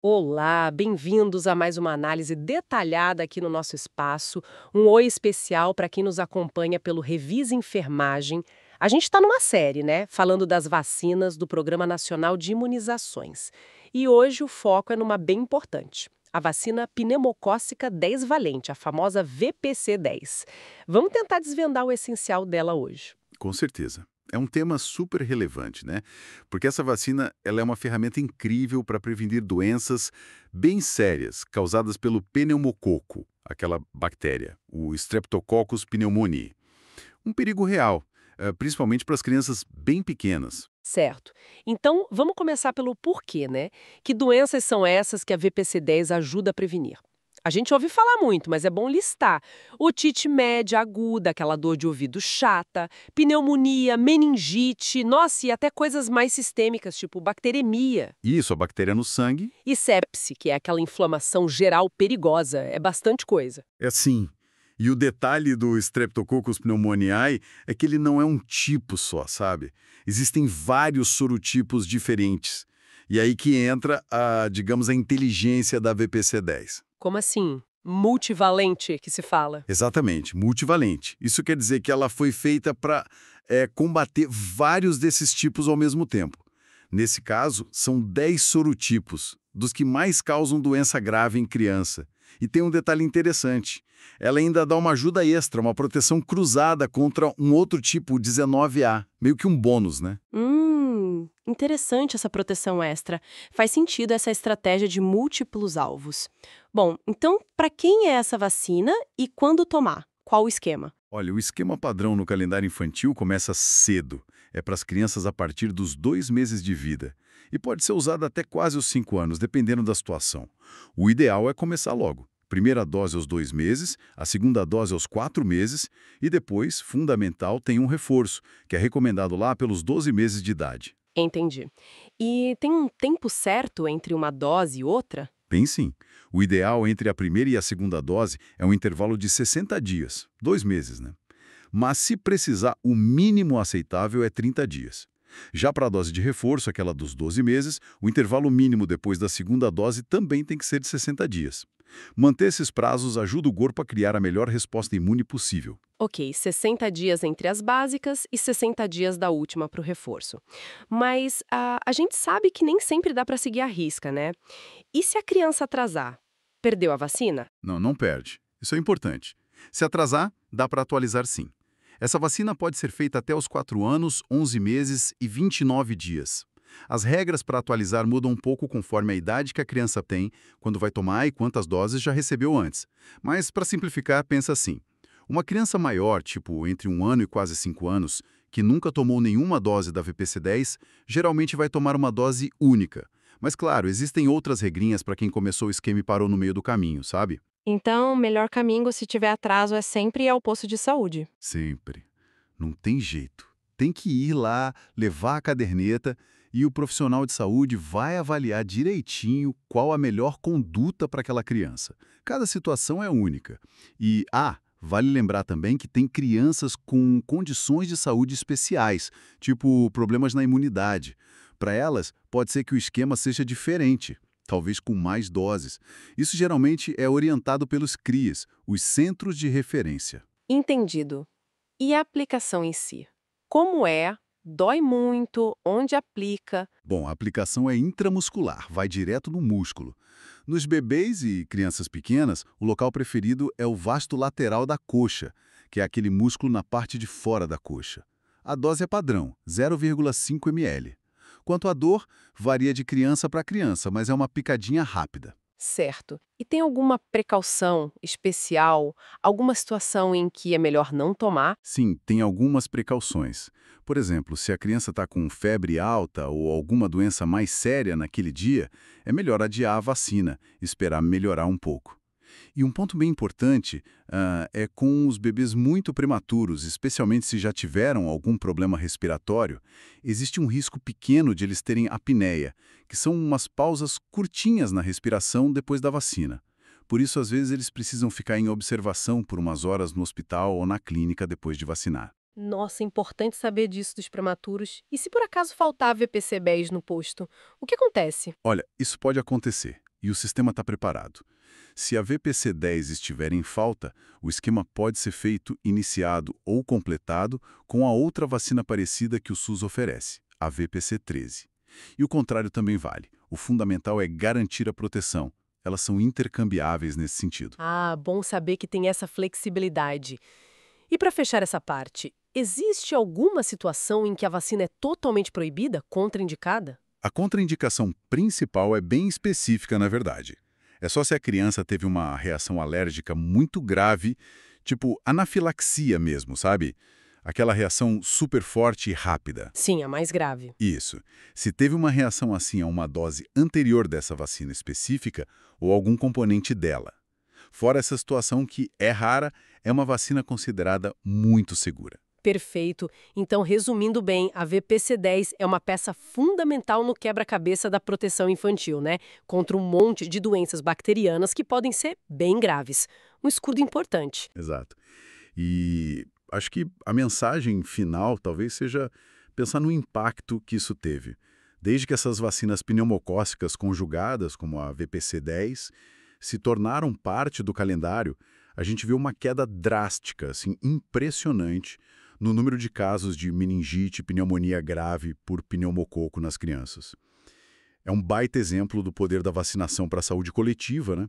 Olá, bem-vindos a mais uma análise detalhada aqui no nosso espaço. Um oi especial para quem nos acompanha pelo Revisa Enfermagem. A gente está numa série, né? Falando das vacinas do Programa Nacional de Imunizações. E hoje o foco é numa bem importante. A vacina pneumocócica 10 valente, a famosa VPC-10. Vamos tentar desvendar o essencial dela hoje. Com certeza. É um tema super relevante, né? Porque essa vacina, ela é uma ferramenta incrível para prevenir doenças bem sérias causadas pelo pneumococo, aquela bactéria, o Streptococcus pneumoniae. Um perigo real, principalmente para as crianças bem pequenas. Certo. Então, vamos começar pelo porquê, né? Que doenças são essas que a VPC-10 ajuda a prevenir? A gente ouve falar muito, mas é bom listar. Otite média, aguda, aquela dor de ouvido chata, pneumonia, meningite, nossa, e até coisas mais sistêmicas, tipo bacteremia. Isso, a bactéria no sangue, E sepse, que é aquela inflamação geral perigosa, é bastante coisa. é assim. E o detalhe do Streptococcus pneumoniae é que ele não é um tipo só, sabe? Existem vários sorotipos diferentes. E aí que entra digamos, a inteligência da VPC-10. Como assim? Multivalente, que se fala. Exatamente, multivalente. Isso quer dizer que ela foi feita para combater vários desses tipos ao mesmo tempo. Nesse caso, são 10 sorotipos, dos que mais causam doença grave em criança. E tem um detalhe interessante. Ela ainda dá uma ajuda extra, uma proteção cruzada contra um outro tipo, o 19A. Meio que um bônus, né? Interessante essa proteção extra. Faz sentido essa estratégia de múltiplos alvos. Bom, então, para quem é essa vacina e quando tomar? Qual o esquema? Olha, o esquema padrão no calendário infantil começa cedo. É para as crianças a partir dos 2 meses de vida. E pode ser usado até quase os 5 anos, dependendo da situação. O ideal é começar logo. Primeira dose aos 2 meses, a segunda dose aos 4 meses e depois, fundamental, tem um reforço, que é recomendado lá pelos 12 meses de idade. Entendi. E tem um tempo certo entre uma dose e outra? Bem sim. O ideal entre a primeira e a segunda dose é um intervalo de 60 dias, 2 meses, né? Mas se precisar, o mínimo aceitável é 30 dias. Já para a dose de reforço, aquela dos 12 meses, o intervalo mínimo depois da segunda dose também tem que ser de 60 dias. Manter esses prazos ajuda o corpo a criar a melhor resposta imune possível. Ok, 60 dias entre as básicas e 60 dias da última para o reforço. Mas a gente sabe que nem sempre dá para seguir a risca, né? E se a criança atrasar? Perdeu a vacina? Não perde. Isso é importante. Se atrasar, dá para atualizar sim. Essa vacina pode ser feita até os 4 anos, 11 meses e 29 dias. As regras para atualizar mudam um pouco conforme a idade que a criança tem, quando vai tomar e quantas doses já recebeu antes. Mas, para simplificar, pensa assim. Uma criança maior, tipo entre 1 ano e quase 5 anos, que nunca tomou nenhuma dose da VPC-10, geralmente vai tomar uma dose única. Mas, claro, existem outras regrinhas para quem começou o esquema e parou no meio do caminho, sabe? Então, o melhor caminho se tiver atraso é sempre ir ao posto de saúde. Sempre. Não tem jeito. Tem que ir lá, levar a caderneta e o profissional de saúde vai avaliar direitinho qual a melhor conduta para aquela criança. Cada situação é única. E, vale lembrar também que tem crianças com condições de saúde especiais, tipo problemas na imunidade. Para elas, pode ser que o esquema seja diferente, talvez com mais doses. Isso geralmente é orientado pelos CRIAs, os Centros de Referência. Entendido. E a aplicação em si? Como é? Dói muito? Onde aplica? Bom, a aplicação é intramuscular, vai direto no músculo. Nos bebês e crianças pequenas, o local preferido é o vasto lateral da coxa, que é aquele músculo na parte de fora da coxa. A dose é padrão, 0,5 ml. Quanto à dor, varia de criança para criança, mas é uma picadinha rápida. Certo. E tem alguma precaução especial? Alguma situação em que é melhor não tomar? Sim, tem algumas precauções. Por exemplo, se a criança está com febre alta ou alguma doença mais séria naquele dia, é melhor adiar a vacina, esperar melhorar um pouco. E um ponto bem importante é com os bebês muito prematuros, especialmente se já tiveram algum problema respiratório, existe um risco pequeno de eles terem apneia, que são umas pausas curtinhas na respiração depois da vacina. Por isso, às vezes, eles precisam ficar em observação por umas horas no hospital ou na clínica depois de vacinar. Nossa, é importante saber disso dos prematuros. E se por acaso faltar VPC-10 no posto, o que acontece? Olha, isso pode acontecer. e o sistema está preparado. Se a VPC-10 estiver em falta, o esquema pode ser feito, iniciado ou completado com a outra vacina parecida que o SUS oferece, a VPC-13. E o contrário também vale. O fundamental é garantir a proteção. Elas são intercambiáveis nesse sentido. Ah, bom saber que tem essa flexibilidade. E para fechar essa parte, existe alguma situação em que a vacina é totalmente proibida, contraindicada? A contraindicação principal é bem específica, na verdade. É só se a criança teve uma reação alérgica muito grave, tipo anafilaxia mesmo, sabe? Aquela reação super forte e rápida. Sim, a mais grave. Isso. Se teve uma reação assim a uma dose anterior dessa vacina específica ou algum componente dela. Fora essa situação que é rara, é uma vacina considerada muito segura. Perfeito. Então, resumindo bem, a VPC-10 é uma peça fundamental no quebra-cabeça da proteção infantil, né? Contra um monte de doenças bacterianas que podem ser bem graves. Um escudo importante. Exato. E acho que a mensagem final talvez seja pensar no impacto que isso teve. Desde que essas vacinas pneumocócicas conjugadas, como a VPC-10, se tornaram parte do calendário, a gente viu uma queda drástica, assim, impressionante, no número de casos de meningite e pneumonia grave por pneumococo nas crianças. É um baita exemplo do poder da vacinação para a saúde coletiva, né?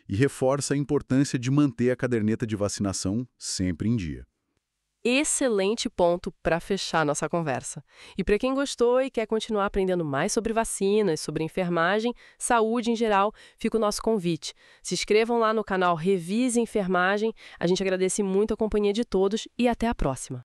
E reforça a importância de manter a caderneta de vacinação sempre em dia. Excelente ponto para fechar nossa conversa. E para quem gostou e quer continuar aprendendo mais sobre vacinas, sobre enfermagem, saúde em geral, fica o nosso convite. Se inscrevam lá no canal Revise Enfermagem. A gente agradece muito a companhia de todos e até a próxima.